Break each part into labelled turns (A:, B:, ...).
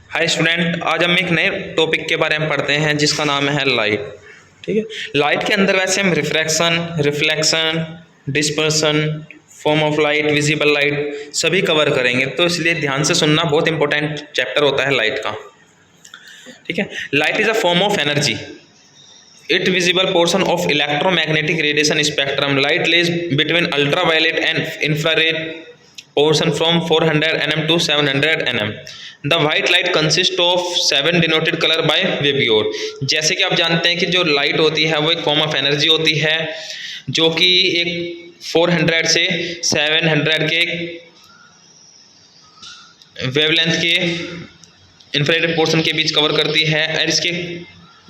A: Hi student, आज हम एक नए टॉपिक के बारे में पढ़ते हैं जिसका नाम है लाइट। ठीक है। लाइट के अंदर वैसे हम refraction, reflection, dispersion, form of light, visible light सभी कवर करेंगे, तो इसलिए ध्यान से सुनना, बहुत इंपॉर्टेंट चैप्टर होता है लाइट का। ठीक है। Light is a form of energy, it visible portion of electromagnetic radiation spectrum. Light lays between ultraviolet and infrared portion from 400 nm to 700 nm. The white light consists of 7 denoted color by Vibgyor। जैसे कि आप जानते हैं कि जो light होती है वो एक फॉर्म ऑफ एनर्जी होती है जो कि एक 400 से 700 के वेवलेंथ के इंफ्रारेड पोर्शन के बीच कवर करती है, और इसके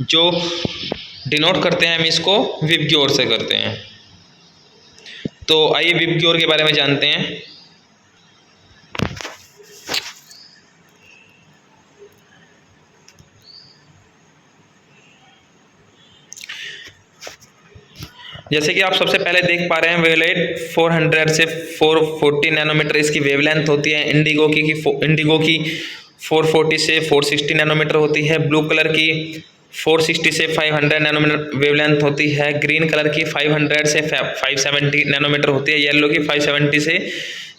A: जो डिनोट करते हैं हम इसको विबग्योर से करते हैं। तो आइए विबग्योर के बारे में जानते हैं। जैसे कि आप सबसे पहले देख पा रहे हैं वेवलेट 400 से 440 नैनोमीटर इसकी वेवलेंथ होती है। इंडिगो की 440 से 460 नैनोमीटर होती है। ब्लू कलर की 460 से 500 नैनोमीटर वेवलेंथ होती है। ग्रीन कलर की 500 से 570 नैनोमीटर होती है। येलो की 570 से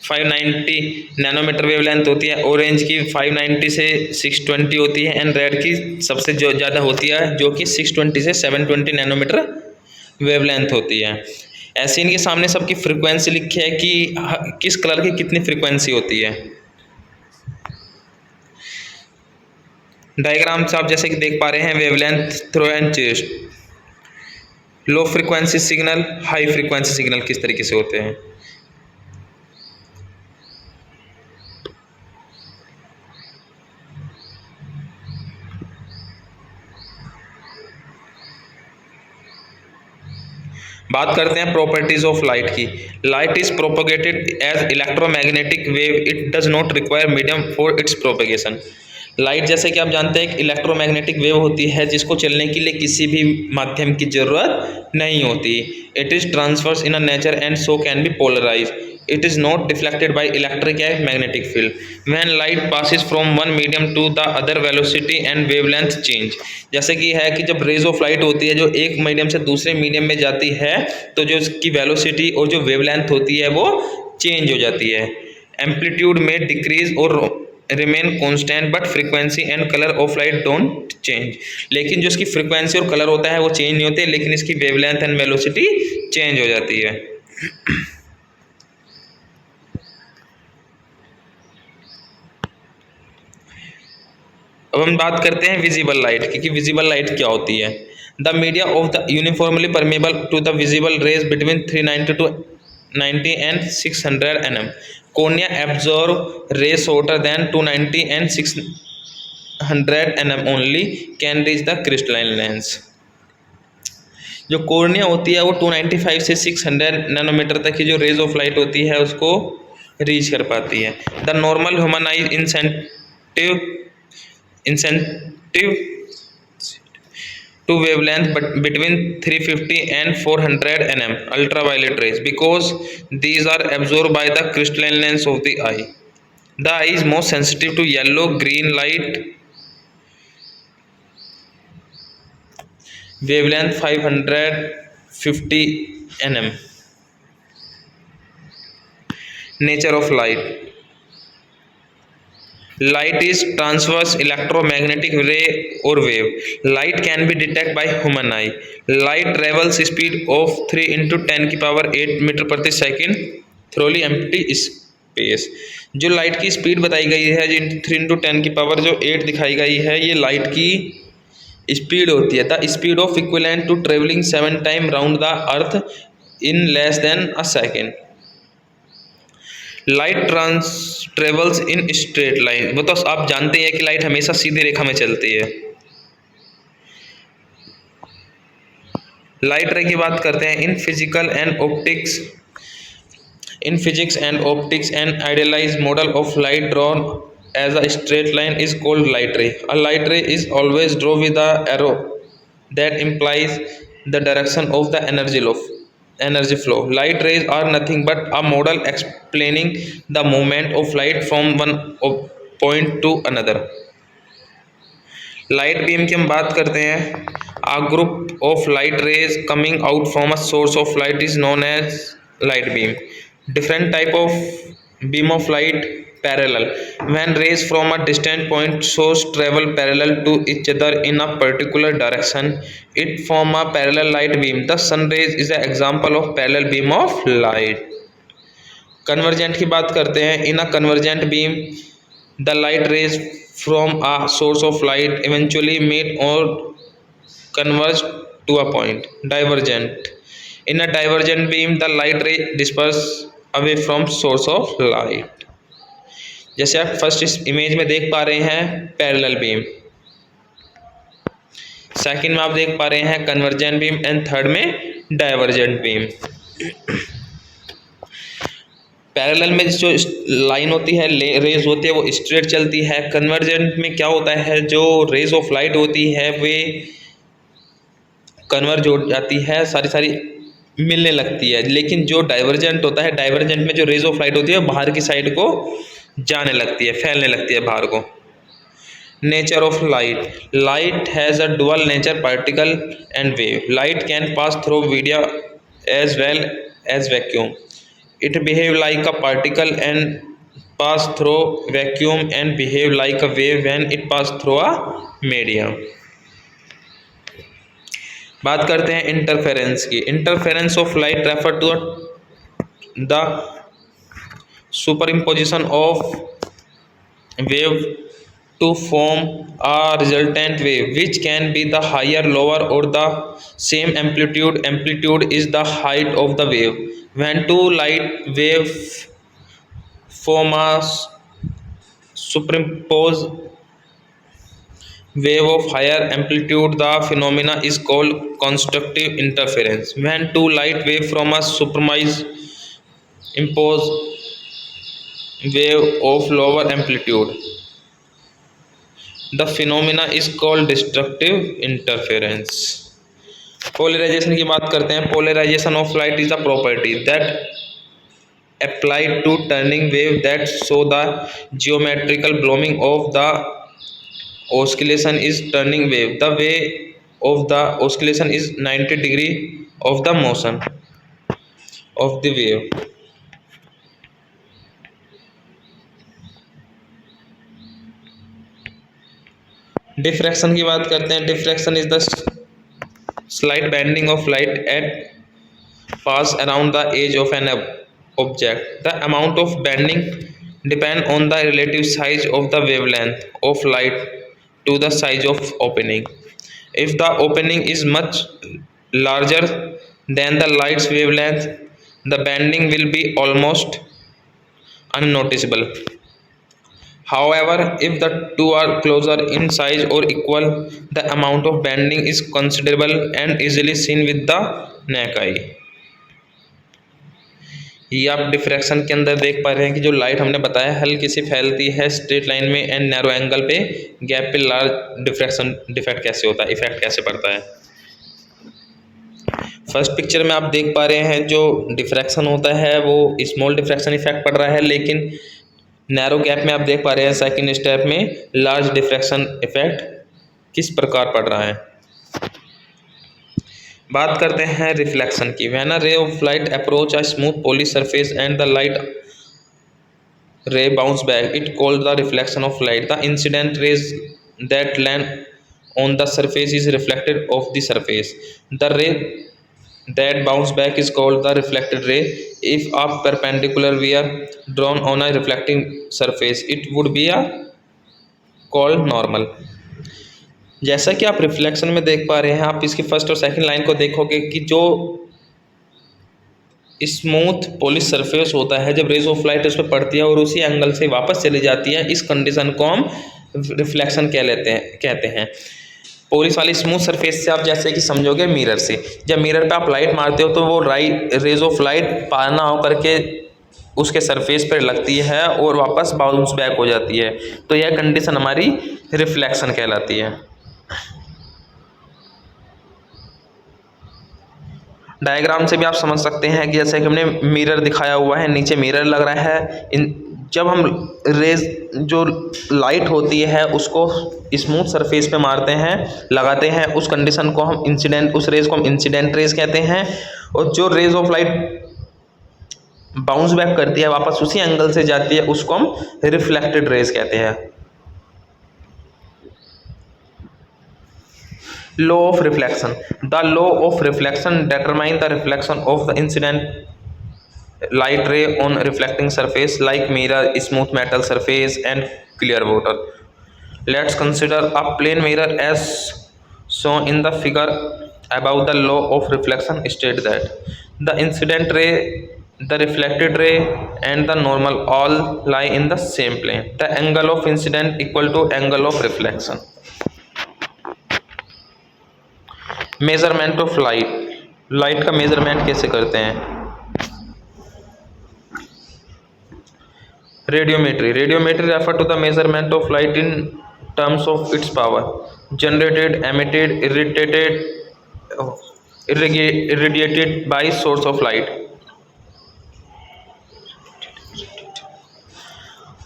A: 590 नैनोमीटर वेवलेंथ होती है। ऑरेंज की 590 से 620 होती है, एंड रेड की सबसे जो ज़्यादा होती है जो कि 620 से 720 नैनोमीटर वेवलेंथ होती है। ऐसे इनके सामने सबकी फ्रीक्वेंसी लिखी है कि किस कलर की कितनी फ्रीक्वेंसी होती है। डायग्राम से आप जैसे कि देख पा रहे हैं wavelength, trough and crest, low frequency signal, high frequency signal किस तरीके से होते हैं। बात करते हैं प्रॉपर्टीज ऑफ लाइट की। Light is propagated as electromagnetic wave, it does not require medium for its propagation. Light जैसे कि आप जानते हैं एक इलेक्ट्रोमैग्नेटिक वेव होती है जिसको चलने के लिए किसी भी माध्यम की जरूरत नहीं होती। It is transverse in a nature and so can be polarize. It is not deflected by electric या magnetic field. When light passes from one medium to the other velocity and wavelength change. जैसे कि है कि जब raise of light होती है जो एक मीडियम से दूसरे मीडियम में जाती है तो जो इसकी वेलोसिटी और जो वेवलेंथ होती है वो चेंज हो जाती है। एम्पलीट्यूड में डिक्रीज और remain constant, but frequency and colour of light don't change. लेकिन जो इसकी फ्रीक्वेंसी और कलर होता है वो चेंज नहीं होते, लेकिन इसकी वेवलेंथ एंड वेलोसिटी चेंज हो जाती है। अब हम बात करते हैं विजिबल लाइट की कि विजिबल लाइट क्या होती है। The media of the uniformly permeable to the visible rays between 390 to 90 and 600 nm. Cornea absorb rays shorter than 290 and 600 nm only can reach the crystalline lens. जो cornea होती है वो 295 से 600 नैनोमीटर तक की जो रेज ऑफ लाइट होती है उसको रीच कर पाती है। The normal human I insensitive to wavelength but between 350 and 400 nm ultraviolet rays because these are absorbed by the crystalline lens of the eye. The eye is most sensitive to yellow green light wavelength 550 nm. Nature of light. Light is transverse electromagnetic ray or wave. Light can be detected by human eye. Light travels speed of 3 into 10 की power 8 metre प्रति second through empty space. जो light की speed बताई गई है, जो 3 into 10 की power जो 8 दिखाई गई है, ये लाइट की स्पीड होती है। The speed of equivalent to travelling 7 time round the earth in less than a second. Light travels in straight line. वो तो आप जानते हैं कि लाइट हमेशा सीधी रेखा में चलती है। लाइट रे की बात करते हैं। In physics and optics and idealised model of light drawn as a straight line is called light ray. A light ray is always draw with a arrow that implies the direction of the energy flow. Light rays are nothing but a model explaining the movement of light from one point to another. Light beam की हम बात करते हैं, a group of light rays coming out from a source of light is known as light beam. Different type of beam of light, parallel, when rays from a distant point source travel parallel to each other in a particular direction, it form a parallel light beam. The sun rays is an example of parallel beam of light. Convergent की बात करते हैं, in a convergent beam the light rays from a source of light eventually meet और converge to a point. Divergent, in a divergent beam the light ray disperse away from source of light. जैसे आप first इस image में देख पा रहे हैं parallel beam, second में आप देख पा रहे हैं कन्वर्जेंट बीम एंड थर्ड में डाइवर्जेंट बीम। पैरेलल में जो लाइन होती है, रेज होती है, वो स्ट्रेट चलती है। कन्वर्जेंट में क्या होता है, जो रेज ऑफ लाइट होती है वे कन्वर्ज हो जाती है, सारी मिलने लगती है। लेकिन जो डाइवर्जेंट होता है, डाइवर्जेंट में जो रेज ऑफ लाइट होती है बाहर की साइड को जाने लगती है, फैलने लगती है बाहर को। Nature of light, light has a dual nature, particle and wave. Light can pass through media as well as vacuum. It behave like a particle and pass through vacuum and behave like a wave when it pass through a medium. बात करते हैं interference की। Interference of light refer to the superimposition of wave to form a resultant wave which can be the higher, lower or the same amplitude. Amplitude is the height of the wave. When two light wave form a superimposed wave of higher amplitude, the phenomena is called constructive interference. When two light wave from a superimposed wave of lower amplitude, the phenomena is called destructive interference. Polarisation की बात करते हैं। Polarisation of light is a property that applied to turning wave that show the geometrical blooming of the oscillation is turning wave. The way of the oscillation is 90 degree of the motion of the wave. Diffraction की बात करते हैं। Diffraction is the slight bending of light at pass around the edge of an object. The amount of bending depend on the relative size of the wavelength of light to the size of opening. If the opening is much larger than the light's wavelength, the bending will be almost unnoticeable. However, if the two are closer in size or equal, the amount of bending is considerable and easily seen with the naked eye. ये आप diffraction के अंदर देख पा रहे हैं कि जो लाइट हमने बताया हल्की सी फैलती है स्ट्रेट लाइन में एंड नैरो एंगल पे, गैप पे लार्ज डिफ्रैक्शन डिफेक्ट कैसे होता है, इफेक्ट कैसे पड़ता है। फर्स्ट पिक्चर में आप देख पा रहे हैं जो डिफ्रैक्शन होता है वो स्मॉल डिफ्रैक्शन इफेक्ट पड़ रहा है, लेकिन नैरो गैप में आप देख पा रहे हैं सेकंड स्टेप में लार्ज डिफ्रैक्शन इफेक्ट किस प्रकार पड़ रहा है। बात करते हैं रिफ्लेक्शन की। When a ray of light approach a smooth polish surface and the light रे bounce back, it called the reflection of light. The incident raise that land on the surface is reflected off the surface. The ray that bounce back is called the reflected ray. If a perpendicular were drawn on a reflecting surface, it would be a called normal. जैसा कि आप reflection में देख पा रहे हैं, आप इसकी फर्स्ट और सेकंड लाइन को देखोगे कि जो स्मूथ पॉलिश सरफेस होता है, जब रेज ऑफ लाइट उस पर पड़ती है और उसी एंगल से वापस चली जाती है, इस कंडीशन को हम रिफ्लेक्शन कहते हैं। पॉलिश वाली स्मूथ सरफेस से आप जैसे कि समझोगे मिरर से, जब मिरर पे आप लाइट मारते हो तो वो रेज ऑफ लाइट पार ना हो करके उसके सरफेस पर लगती है और वापस बाउंस बैक हो जाती है, तो यह कंडीशन हमारी रिफ्लेक्शन कहलाती है। डायग्राम से भी आप समझ सकते हैं कि जैसे कि हमने मिरर दिखाया हुआ है, नीचे मिरर लग रहा है, इन जब हम रेज जो लाइट होती है उसको स्मूथ सरफेस पे मारते हैं, लगाते हैं, उस कंडीशन को हम इंसिडेंट, उस रेज को हम इंसिडेंट रेज कहते हैं। और जो rays of light bounce back करती है, वापस उसी एंगल से जाती है, उसको हम रिफ्लेक्टेड रेज कहते हैं। Law of reflection, the law of reflection determine the reflection of the incident light ray on reflecting surface like mirror, smooth metal surface and clear water. Let's consider a plane mirror as shown in the figure above. The law of reflection states that the incident ray, the reflected ray and the normal all lie in the same plane. The angle of incident equal to angle of reflection. Measurement of light, light का measurement कैसे करते हैं? Radiometry, radiometry refer to the measurement of light in terms of its power, generated, emitted, irradiated by source of light.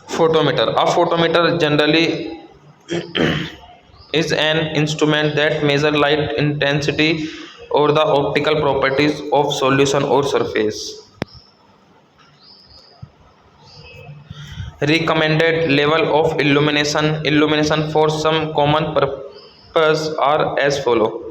A: Photometer, a photometer generally is an instrument that measures light intensity or the optical properties of solution or surface. Recommended level of illumination, illumination for some common purpose are as follow.